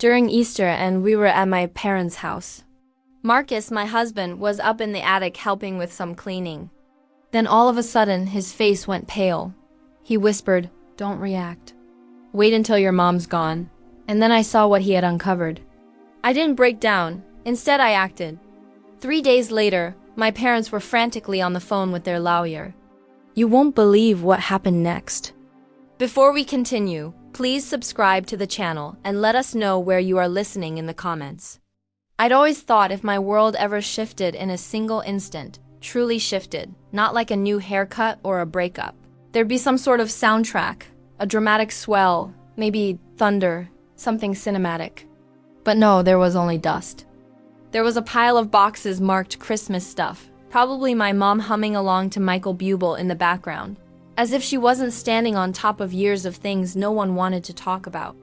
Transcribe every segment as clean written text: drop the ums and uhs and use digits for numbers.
during Easter, and we were at my parents' house. Marcus, my husband, was up in the attic helping with some cleaning. Then all of a sudden, his face went pale. He whispered, "Don't react. Wait until your mom's gone." And then I saw what he had uncovered. I didn't break down. Instead, I acted. 3 days later, my parents were frantically on the phone with their lawyer. You won't believe what happened next. Before we continue, please subscribe to the channel and let us know where you are listening in the comments. I'd always thought if my world ever shifted in a single instant, truly shifted, not like a new haircut or a breakup, there'd be some sort of soundtrack, a dramatic swell, maybe thunder, something cinematic. But no, there was only dust. There was a pile of boxes marked Christmas stuff, probably my mom humming along to Michael Bublé in the background, as if she wasn't standing on top of years of things no one wanted to talk about.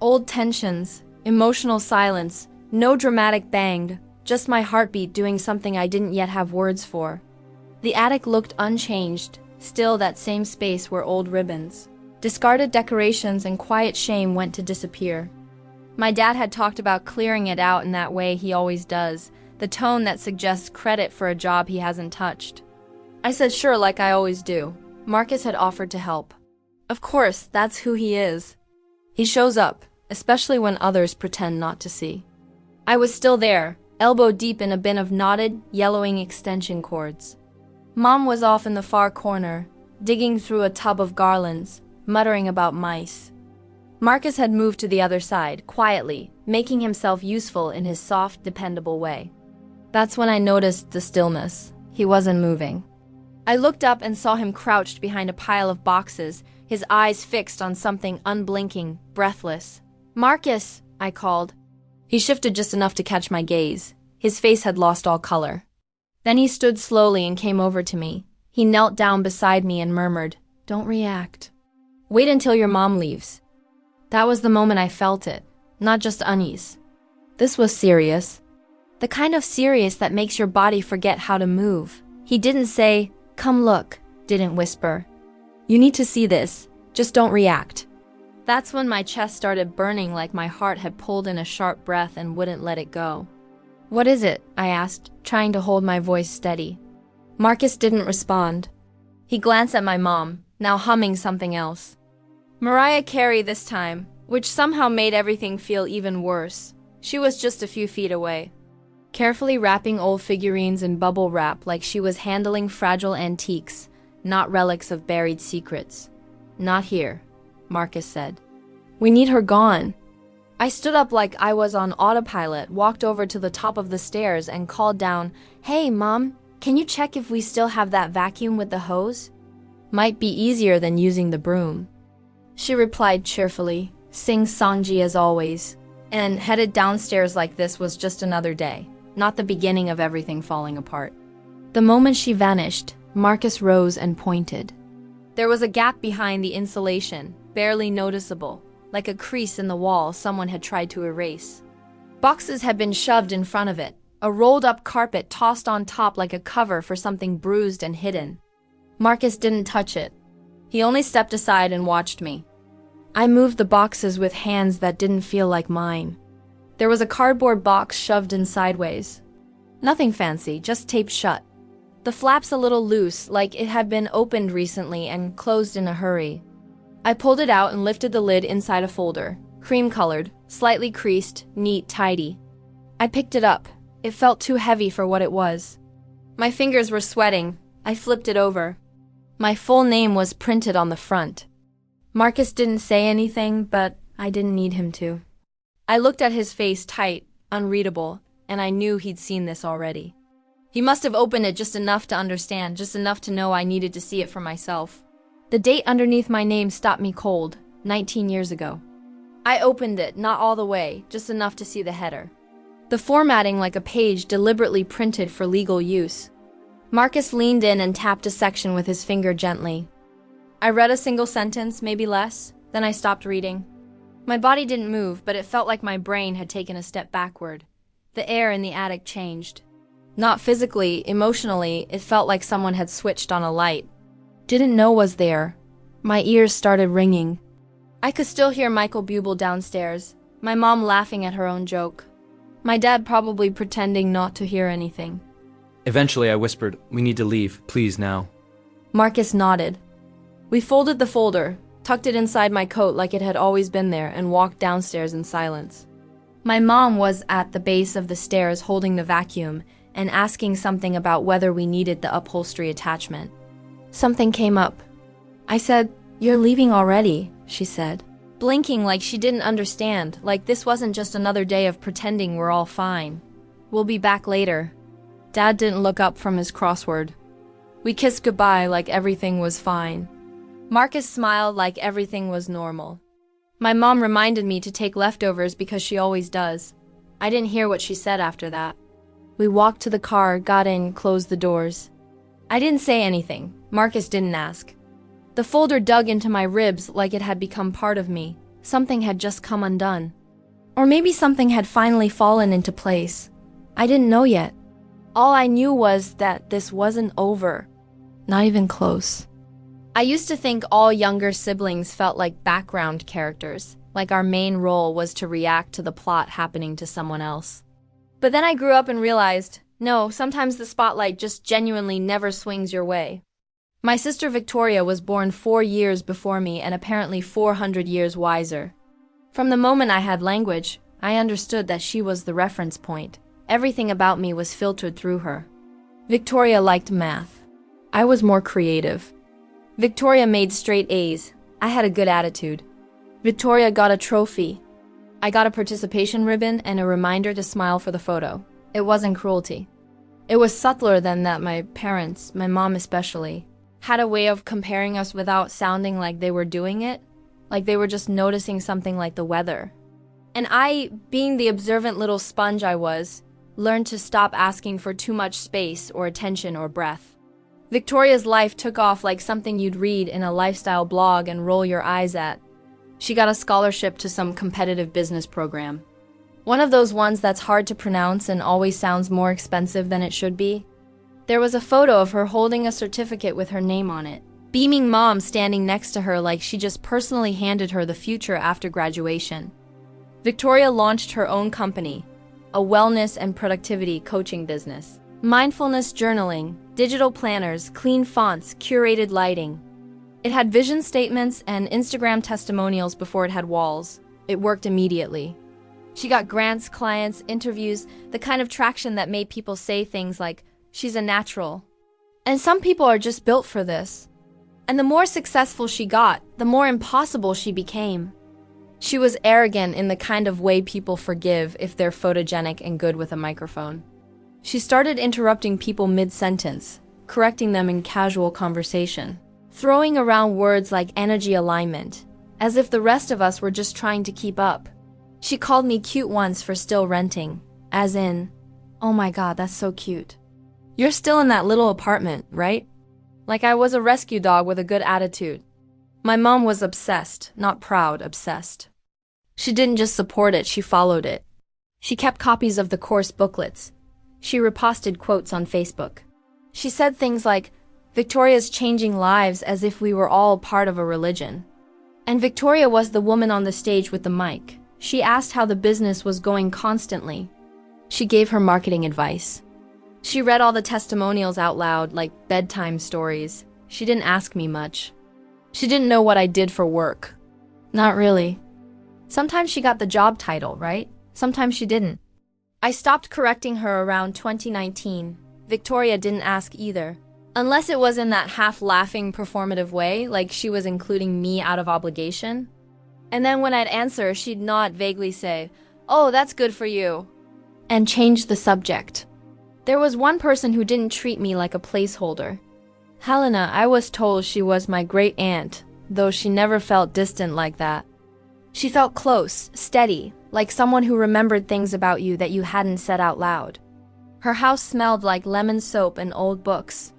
Old tensions, emotional silence, no dramatic bang, just my heartbeat doing something I didn't yet have words for. The attic looked unchanged, still that same space where old ribbons, discarded decorations, and quiet shame went to disappear. My dad had talked about clearing it out in that way he always does, the tone that suggests credit for a job he hasn't touched. I said sure, like I always do. Marcus had offered to help. Of course, that's who he is. He shows up, especially when others pretend not to see. I was still there, elbow deep in a bin of knotted, yellowing extension cords. Mom was off in the far corner, digging through a tub of garlands, muttering about mice. Marcus had moved to the other side, quietly, making himself useful in his soft, dependable way. That's when I noticed the stillness. He wasn't moving. I looked up and saw him crouched behind a pile of boxes, his eyes fixed on something unblinking, breathless. "Marcus!" I called. He shifted just enough to catch my gaze. His face had lost all color. Then he stood slowly and came over to me. He knelt down beside me and murmured, "Don't react. Wait until your mom leaves." That was the moment I felt it, not just unease. This was serious. The kind of serious that makes your body forget how to move. He didn't say, "Come look," didn't whisper, "You need to see this, just don't react." That's when my chest started burning like my heart had pulled in a sharp breath and wouldn't let it go. "What is it?" I asked, trying to hold my voice steady. Marcus didn't respond. He glanced at my mom, now humming something else. Mariah Carey this time, which somehow made everything feel even worse. She was just a few feet away, carefully wrapping old figurines in bubble wrap like she was handling fragile antiques, not relics of buried secrets. "Not here," Marcus said. "We need her gone." I stood up like I was on autopilot, walked over to the top of the stairs and called down, "Hey, Mom, can you check if we still have that vacuum with the hose? Might be easier than using the broom." She replied cheerfully, sing-songy as always, and headed downstairs like this was just another day, not the beginning of everything falling apart. The moment she vanished, Marcus rose and pointed. There was a gap behind the insulation, barely noticeable, like a crease in the wall someone had tried to erase. Boxes had been shoved in front of it, a rolled-up carpet tossed on top like a cover for something bruised and hidden. Marcus didn't touch it. He only stepped aside and watched me. I moved the boxes with hands that didn't feel like mine. There was a cardboard box shoved in sideways. Nothing fancy, just taped shut. The flaps a little loose, like it had been opened recently and closed in a hurry. I pulled it out and lifted the lid inside a folder, cream-colored, slightly creased, neat, tidy. I picked it up. It felt too heavy for what it was. My fingers were sweating. I flipped it over. My full name was printed on the front. Marcus didn't say anything, but I didn't need him to. I looked at his face, tight, unreadable, and I knew he'd seen this already. He must have opened it just enough to understand, just enough to know I needed to see it for myself. The date underneath my name stopped me cold, 19 years ago. I opened it, not all the way, just enough to see the header. The formatting like a page deliberately printed for legal use. Marcus leaned in and tapped a section with his finger gently. I read a single sentence, maybe less, then I stopped reading. My body didn't move, but it felt like my brain had taken a step backward. The air in the attic changed. Not physically, emotionally, it felt like someone had switched on a light. Didn't know was there. My ears started ringing. I could still hear Michael Bublé downstairs, My mom laughing at her own joke. My dad probably pretending not to hear anything. Eventually, I whispered, "We need to leave, please now." Marcus nodded. We folded the folder, tucked it inside my coat like it had always been there, and walked downstairs in silence. My mom was at the base of the stairs holding the vacuum and asking something about whether we needed the upholstery attachment. Something came up. I said, "You're leaving already," she said, blinking like she didn't understand, like this wasn't just another day of pretending we're all fine. "We'll be back later." Dad didn't look up from his crossword. We kissed goodbye like everything was fine. Marcus smiled like everything was normal. My mom reminded me to take leftovers because she always does. I didn't hear what she said after that. We walked to the car, got in, closed the doors. I didn't say anything. Marcus didn't ask. The folder dug into my ribs like it had become part of me. Something had just come undone. Or maybe something had finally fallen into place. I didn't know yet. All I knew was that this wasn't over. Not even close. I used to think all younger siblings felt like background characters, like our main role was to react to the plot happening to someone else. But then I grew up and realized, no, sometimes the spotlight just genuinely never swings your way. My sister Victoria was born 4 years before me and apparently 400 years wiser. From the moment I had language, I understood that she was the reference point. Everything about me was filtered through her. Victoria liked math. I was more creative. Victoria made straight A's. I had a good attitude. Victoria got a trophy. I got a participation ribbon and a reminder to smile for the photo. It wasn't cruelty. It was subtler than that. My parents, my mom especially, had a way of comparing us without sounding like they were doing it, like they were just noticing something like the weather. And I, being the observant little sponge I was, learned to stop asking for too much space or attention or breath. Victoria's life took off like something you'd read in a lifestyle blog and roll your eyes at. She got a scholarship to some competitive business program. One of those ones that's hard to pronounce and always sounds more expensive than it should be. There was a photo of her holding a certificate with her name on it, beaming mom standing next to her like she just personally handed her the future after graduation. Victoria launched her own company, a wellness and productivity coaching business. Mindfulness journaling, digital planners, clean fonts, curated lighting. It had vision statements and Instagram testimonials before it had walls. It worked immediately. She got grants, clients, interviews, the kind of traction that made people say things like, "She's a natural." And some people are just built for this. And the more successful she got, the more impossible she became. She was arrogant in the kind of way people forgive if they're photogenic and good with a microphone. She started interrupting people mid-sentence, correcting them in casual conversation, throwing around words like energy alignment, as if the rest of us were just trying to keep up. She called me cute once for still renting, as in, "Oh my God, that's so cute. You're still in that little apartment, right?" Like I was a rescue dog with a good attitude. My mom was obsessed, not proud, obsessed. She didn't just support it, she followed it. She kept copies of the course booklets. She reposted quotes on Facebook. She said things like, "Victoria's changing lives," as if we were all part of a religion. And Victoria was the woman on the stage with the mic. She asked how the business was going constantly. She gave her marketing advice. She read all the testimonials out loud like bedtime stories. She didn't ask me much. She didn't know what I did for work. Not really. Sometimes she got the job title, right? Sometimes she didn't. I stopped correcting her around 2019. Victoria didn't ask either. Unless it was in that half-laughing performative way, like she was including me out of obligation. And then when I'd answer, she'd nod, vaguely say, "Oh, that's good for you," and change the subject. There was one person who didn't treat me like a placeholder. Helena, I was told she was my great-aunt, though she never felt distant like that. She felt close, steady, like someone who remembered things about you that you hadn't said out loud. Her house smelled like lemon soap and old books.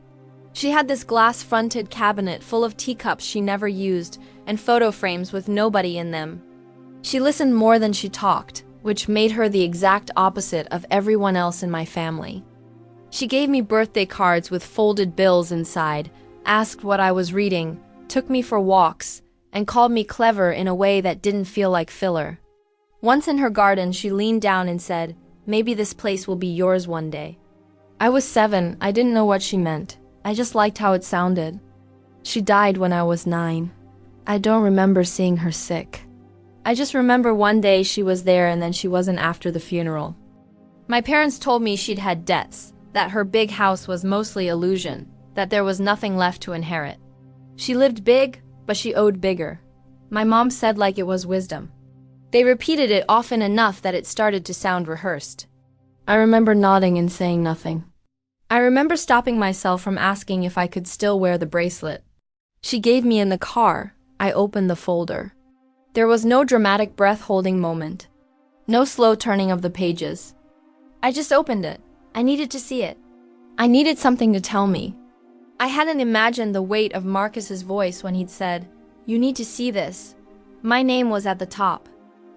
She had this glass-fronted cabinet full of teacups she never used and photo frames with nobody in them. She listened more than she talked, which made her the exact opposite of everyone else in my family. She gave me birthday cards with folded bills inside, asked what I was reading, took me for walks, and called me clever in a way that didn't feel like filler. Once in her garden, she leaned down and said, "Maybe this place will be yours one day." I was 7, I didn't know what she meant. I just liked how it sounded. She died when I was 9. I don't remember seeing her sick. I just remember one day she was there and then she wasn't after the funeral. My parents told me she'd had debts, that her big house was mostly illusion, that there was nothing left to inherit. She lived big, but she owed bigger. My mom said like it was wisdom. They repeated it often enough that it started to sound rehearsed. I remember nodding and saying nothing. I remember stopping myself from asking if I could still wear the bracelet. She gave me in the car. I opened the folder. There was no dramatic breath-holding moment. No slow turning of the pages. I just opened it. I needed to see it. I needed something to tell me. I hadn't imagined the weight of Marcus's voice when he'd said, "You need to see this." My name was at the top.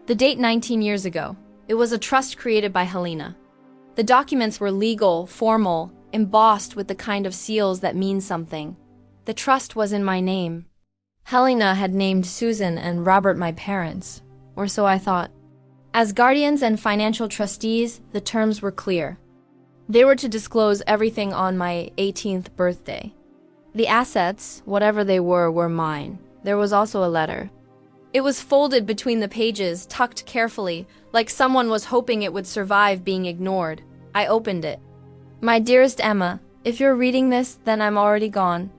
The date 19 years ago. It was a trust created by Helena. The documents were legal, formal, embossed with the kind of seals that mean something. The trust was in my name. Helena had named Susan and Robert my parents, or so I thought. As guardians and financial trustees, the terms were clear. They were to disclose everything on my 18th birthday. The assets, whatever they were mine. There was also a letter. It was folded between the pages, tucked carefully, like someone was hoping it would survive being ignored. I opened it. "My dearest Emma, if you're reading this, then I'm already gone.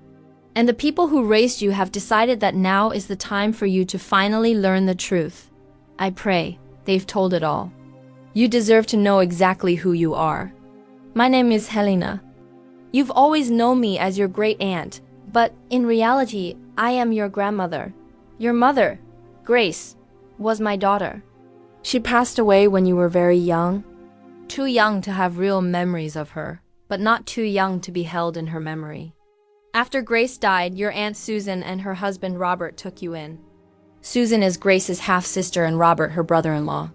And the people who raised you have decided that now is the time for you to finally learn the truth. I pray, they've told it all. You deserve to know exactly who you are. My name is Helena. You've always known me as your great aunt, but in reality, I am your grandmother. Your mother, Grace, was my daughter. She passed away when you were very young. Too young to have real memories of her, but not too young to be held in her memory. After Grace died, your Aunt Susan and her husband Robert took you in. Susan is Grace's half-sister and Robert her brother-in-law.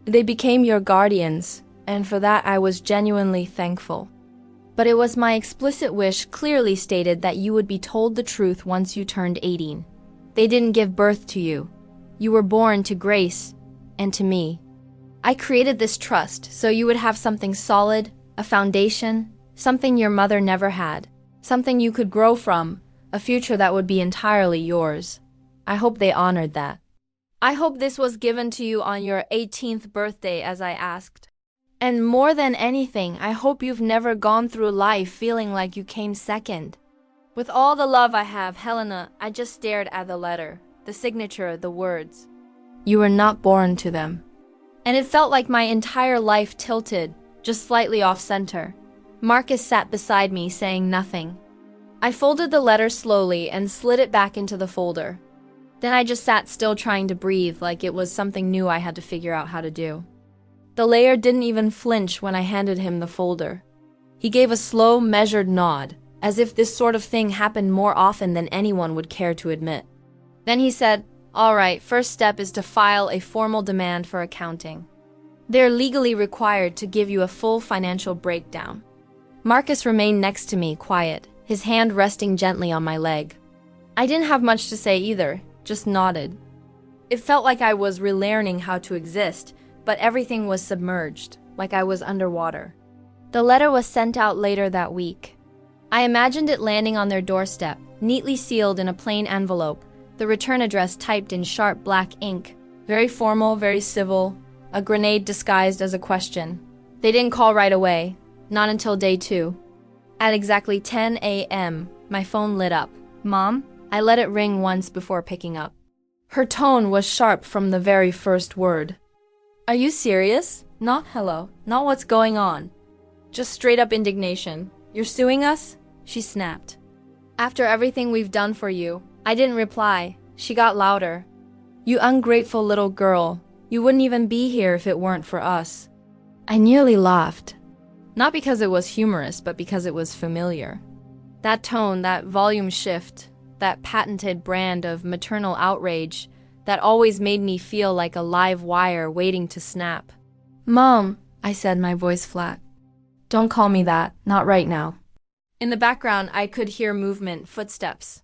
They became your guardians, and for that I was genuinely thankful. But it was my explicit wish clearly stated that you would be told the truth once you turned 18. They didn't give birth to you. You were born to Grace and to me. I created this trust so you would have something solid, a foundation, something your mother never had, something you could grow from, a future that would be entirely yours. I hope they honored that. I hope this was given to you on your 18th birthday as I asked. And more than anything, I hope you've never gone through life feeling like you came second. With all the love I have, Helena, I just stared at the letter, the signature, the words. You were not born to them. And it felt like my entire life tilted, just slightly off-center. Marcus sat beside me, saying nothing. I folded the letter slowly and slid it back into the folder. Then I just sat still trying to breathe like it was something new I had to figure out how to do. The layer didn't even flinch when I handed him the folder. He gave a slow, measured nod, as if this sort of thing happened more often than anyone would care to admit. Then he said, "All right, first step is to file a formal demand for accounting. They're legally required to give you a full financial breakdown." Marcus remained next to me, quiet, his hand resting gently on my leg. I didn't have much to say either, just nodded. It felt like I was relearning how to exist, but everything was submerged, like I was underwater. The letter was sent out later that week. I imagined it landing on their doorstep, neatly sealed in a plain envelope, the return address typed in sharp black ink. Very formal, very civil, a grenade disguised as a question. They didn't call right away, not until day 2. At exactly 10 a.m., my phone lit up. "Mom?" I let it ring once before picking up. Her tone was sharp from the very first word. "Are you serious? Not hello, not what's going on. Just straight up indignation. You're suing us?" She snapped. "After everything we've done for you." I didn't reply. She got louder. "You ungrateful little girl. You wouldn't even be here if it weren't for us." I nearly laughed. Not because it was humorous, but because it was familiar. That tone, that volume shift, that patented brand of maternal outrage that always made me feel like a live wire waiting to snap. "Mom," I said, my voice flat. "Don't call me that, not right now." In the background, I could hear movement, footsteps.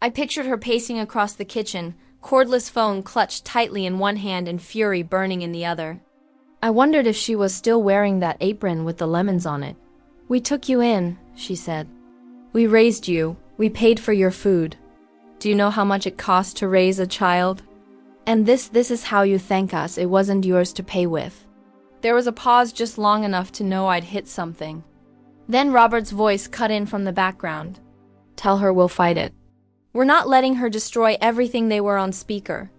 I pictured her pacing across the kitchen, cordless phone clutched tightly in one hand and fury burning in the other. I wondered if she was still wearing that apron with the lemons on it. "We took you in," she said. "We raised you. We paid for your food. Do you know how much it costs to raise a child? And this is how you thank us. It wasn't yours to pay with." There was a pause just long enough to know I'd hit something. Then Robert's voice cut in from the background. "Tell her we'll fight it. We're not letting her destroy everything." They were on speaker.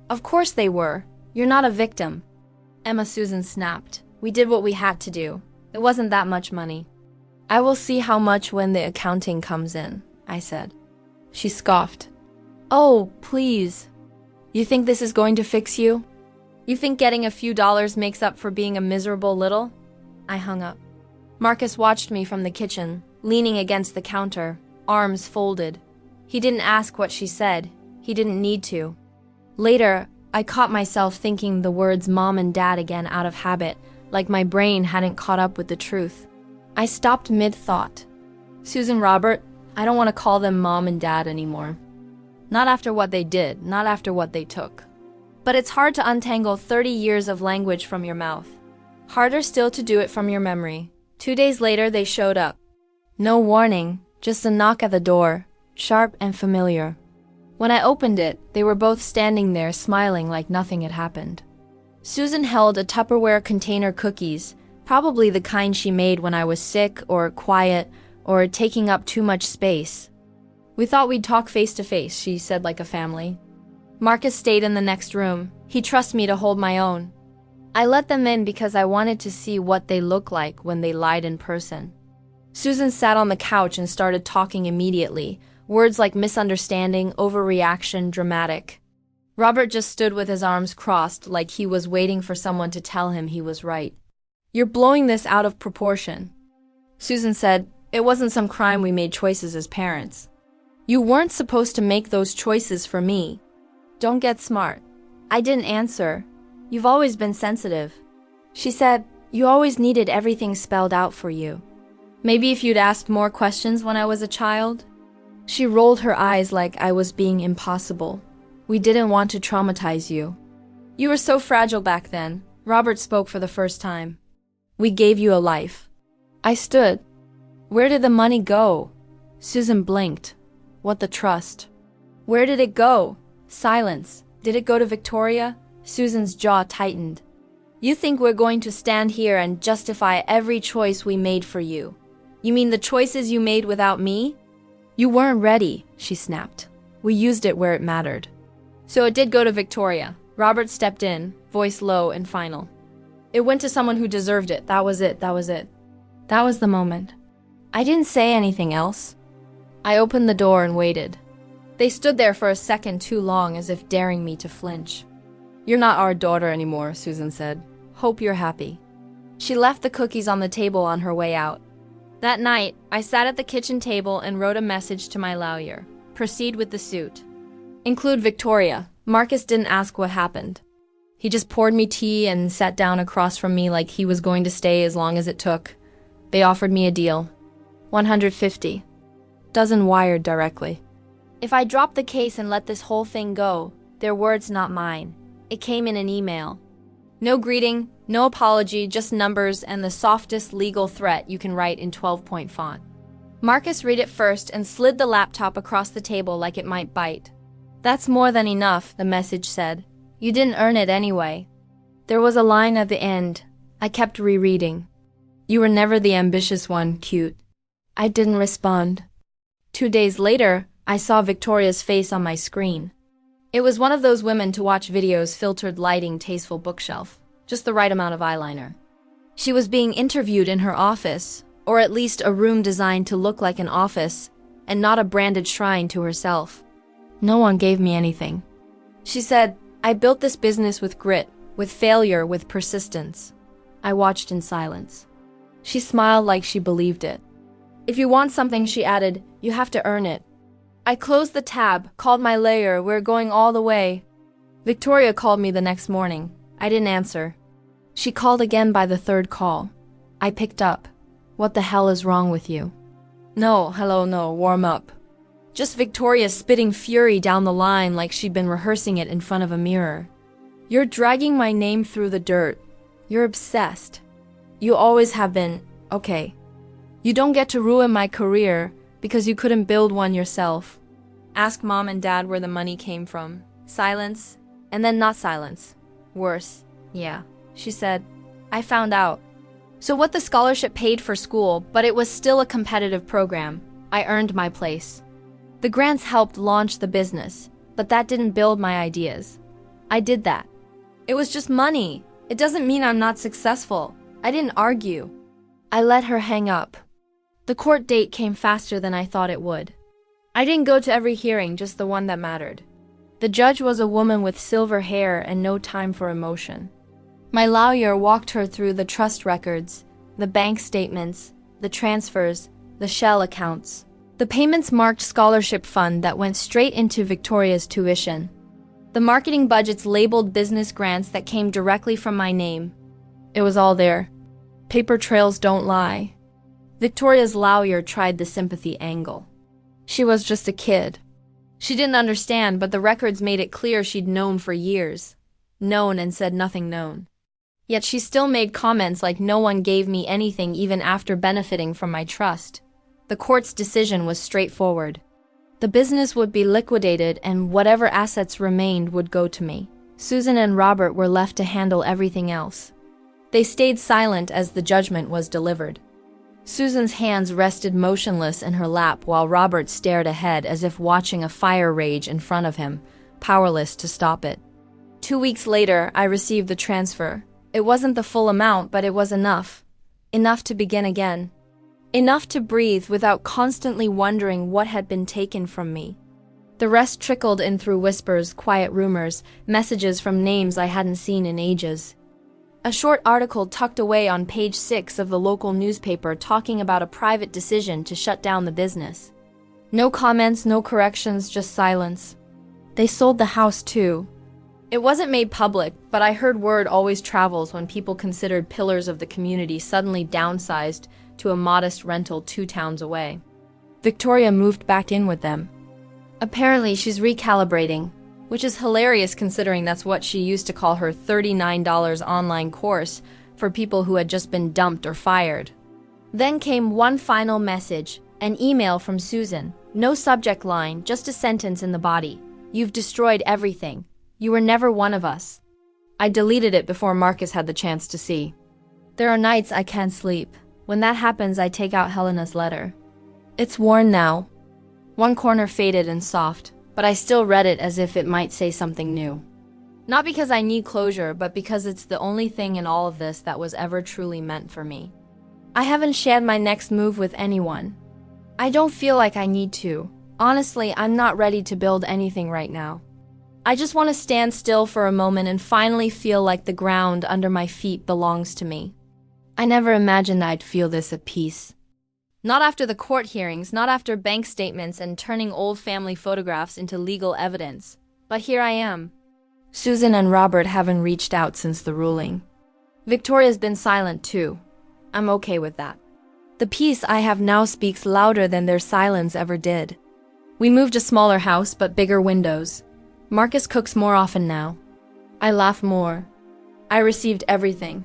Of course they were. You're not a victim. Emma Susan snapped. We did what we had to do. It wasn't that much money. "I will see how much when the accounting comes in," I said. She scoffed. "Oh, please. You think this is going to fix you? You think getting a few dollars makes up for being a miserable little?" I hung up. Marcus watched me from the kitchen, leaning against the counter, arms folded. He didn't ask what she said. He didn't need to. Later, I caught myself thinking the words mom and dad again out of habit, like my brain hadn't caught up with the truth. I stopped mid-thought. "Susan, Robert, I don't want to call them mom and dad anymore. Not after what they did, not after what they took. But it's hard to untangle 30 years of language from your mouth. Harder still to do it from your memory." 2 days later, they showed up. No warning, just a knock at the door, sharp and familiar. When I opened it, they were both standing there smiling like nothing had happened. Susan held a Tupperware container cookies, probably the kind she made when I was sick or quiet or taking up too much space. "We thought we'd talk face to face," she said like a family. Marcus stayed in the next room. He trusts me to hold my own. I let them in because I wanted to see what they look like when they lied in person. Susan sat on the couch and started talking immediately, words like misunderstanding, overreaction, dramatic. Robert just stood with his arms crossed like he was waiting for someone to tell him he was right. "You're blowing this out of proportion." Susan said, "It wasn't some crime. We made choices as parents. You weren't supposed to make those choices for me. Don't get smart." I didn't answer. "You've always been sensitive." She said, "You always needed everything spelled out for you. Maybe if you'd asked more questions when I was a child." She rolled her eyes like I was being impossible. "We didn't want to traumatize you. You were so fragile back then." Robert spoke for the first time. "We gave you a life." I stood. "Where did the money go?" Susan blinked. "What the trust?" "Where did it go?" Silence. "Did it go to Victoria?" Susan's jaw tightened. "You think we're going to stand here and justify every choice we made for you? You mean the choices you made without me?" "You weren't ready," she snapped. "We used it where it mattered." "So it did go to Victoria." Robert stepped in, voice low and final. "It went to someone who deserved it. That was it. That was it." That was the moment. I didn't say anything else. I opened the door and waited. They stood there for a second too long, as if daring me to flinch. "You're not our daughter anymore," Susan said. "Hope you're happy." She left the cookies on the table on her way out. That night, I sat at the kitchen table and wrote a message to my lawyer. Proceed with the suit. Include Victoria. Marcus didn't ask what happened. He just poured me tea and sat down across from me like he was going to stay as long as it took. They offered me a deal. $150. Dozen wired directly. If I dropped the case and let this whole thing go, their words, not mine. It came in an email. No greeting, no apology, just numbers and the softest legal threat you can write in 12-point font. Marcus read it first and slid the laptop across the table like it might bite. "That's more than enough," the message said. "You didn't earn it anyway." There was a line at the end. I kept rereading. "You were never the ambitious one, cute." I didn't respond. 2 days later, I saw Victoria's face on my screen. It was one of those women to watch videos, filtered lighting, tasteful bookshelf, just the right amount of eyeliner. She was being interviewed in her office, or at least a room designed to look like an office, and not a branded shrine to herself. No one gave me anything. She said, "I built this business with grit, with failure, with persistence." I watched in silence. She smiled like she believed it. "If you want something," she added, "you have to earn it." I closed the tab, called my lawyer. "We're going all the way." Victoria called me the next morning. I didn't answer. She called again by the third call. I picked up. "What the hell is wrong with you?" "No, hello, no, warm up." Just Victoria spitting fury down the line like she'd been rehearsing it in front of a mirror. "You're dragging my name through the dirt. You're obsessed. You always have been, okay. You don't get to ruin my career because you couldn't build one yourself." Ask mom and dad where the money came from. Silence, and then not silence. Worse. "Yeah," she said. "I found out." So what the scholarship paid for school, but it was still a competitive program. I earned my place. The grants helped launch the business, but that didn't build my ideas. I did that. It was just money. It doesn't mean I'm not successful. I didn't argue. I let her hang up. The court date came faster than I thought it would. I didn't go to every hearing, just the one that mattered. The judge was a woman with silver hair and no time for emotion. My lawyer walked her through the trust records, the bank statements, the transfers, the shell accounts. The payments marked scholarship fund that went straight into Victoria's tuition. The marketing budgets labeled business grants that came directly from my name. It was all there. Paper trails don't lie. Victoria's lawyer tried the sympathy angle. She was just a kid. She didn't understand, but the records made it clear she'd known for years. Known and said nothing known. Yet she still made comments like no one gave me anything even after benefiting from my trust. The court's decision was straightforward. The business would be liquidated and whatever assets remained would go to me. Susan and Robert were left to handle everything else. They stayed silent as the judgment was delivered. Susan's hands rested motionless in her lap while Robert stared ahead as if watching a fire rage in front of him, powerless to stop it. 2 weeks later, I received the transfer. It wasn't the full amount, but it was enough. Enough to begin again. Enough to breathe without constantly wondering what had been taken from me. The rest trickled in through whispers, quiet rumors, messages from names I hadn't seen in ages. A short article tucked away on page 6 of the local newspaper talking about a private decision to shut down the business. No comments, no corrections, just silence. They sold the house too. It wasn't made public, but I heard word always travels when people considered pillars of the community suddenly downsized to a modest rental 2 towns away. Victoria moved back in with them. Apparently she's recalibrating, which is hilarious considering that's what she used to call her $39 online course for people who had just been dumped or fired. Then came one final message, an email from Susan. No subject line, just a sentence in the body. "You've destroyed everything. You were never one of us." I deleted it before Marcus had the chance to see. There are nights I can't sleep. When that happens, I take out Helena's letter. It's worn now. One corner faded and soft, but I still read it as if it might say something new. Not because I need closure, but because it's the only thing in all of this that was ever truly meant for me. I haven't shared my next move with anyone. I don't feel like I need to. Honestly, I'm not ready to build anything right now. I just want to stand still for a moment and finally feel like the ground under my feet belongs to me. I never imagined I'd feel this at peace. Not after the court hearings, not after bank statements and turning old family photographs into legal evidence. But here I am. Susan and Robert haven't reached out since the ruling. Victoria's been silent too. I'm okay with that. The peace I have now speaks louder than their silence ever did. We moved a smaller house but bigger windows. Marcus cooks more often now. I laugh more. I received everything.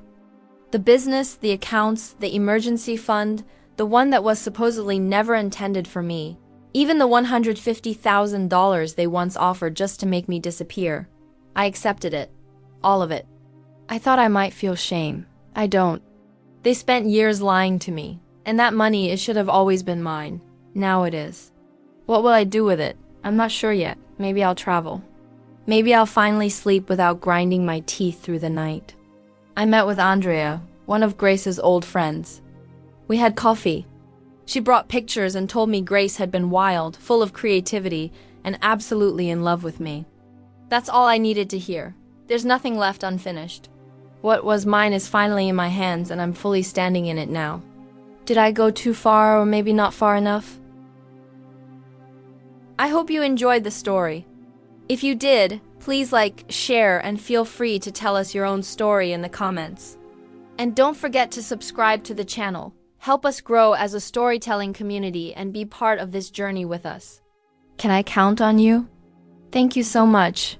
The business, the accounts, the emergency fund, the one that was supposedly never intended for me. Even the $150,000 they once offered just to make me disappear. I accepted it. All of it. I thought I might feel shame. I don't. They spent years lying to me, and that money, it should have always been mine. Now it is. What will I do with it? I'm not sure yet. Maybe I'll travel. Maybe I'll finally sleep without grinding my teeth through the night. I met with Andrea, one of Grace's old friends. We had coffee. She brought pictures and told me Grace had been wild, full of creativity, and absolutely in love with me. That's all I needed to hear. There's nothing left unfinished. What was mine is finally in my hands, and I'm fully standing in it now. Did I go too far, or maybe not far enough? I hope you enjoyed the story. If you did, please like, share, and feel free to tell us your own story in the comments. And don't forget to subscribe to the channel. Help us grow as a storytelling community and be part of this journey with us. Can I count on you? Thank you so much.